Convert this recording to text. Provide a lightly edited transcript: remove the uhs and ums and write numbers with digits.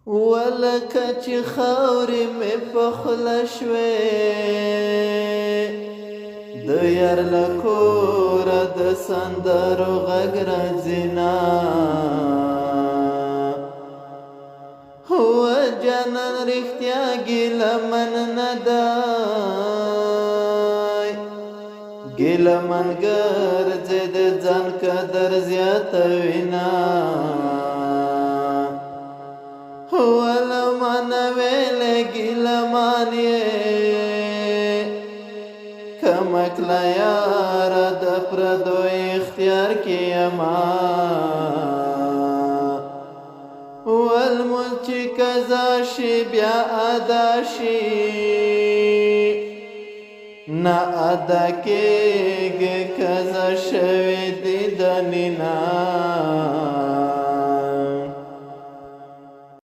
ولکه چې خاورې مې په خوله شوې د یار له کوره د سندرو غږ راځي نه هو جانان رښتیا ګیلمن نه دی ګیلمن ګرځې د ځان قدر زیاتوي نه ولمن ویلې ګیلمان یې کمکله یاره د پردو اختیار کې یما والمول چې قضا شي بیا ادا شي نه ادا کېږي قضا شوې دي دننه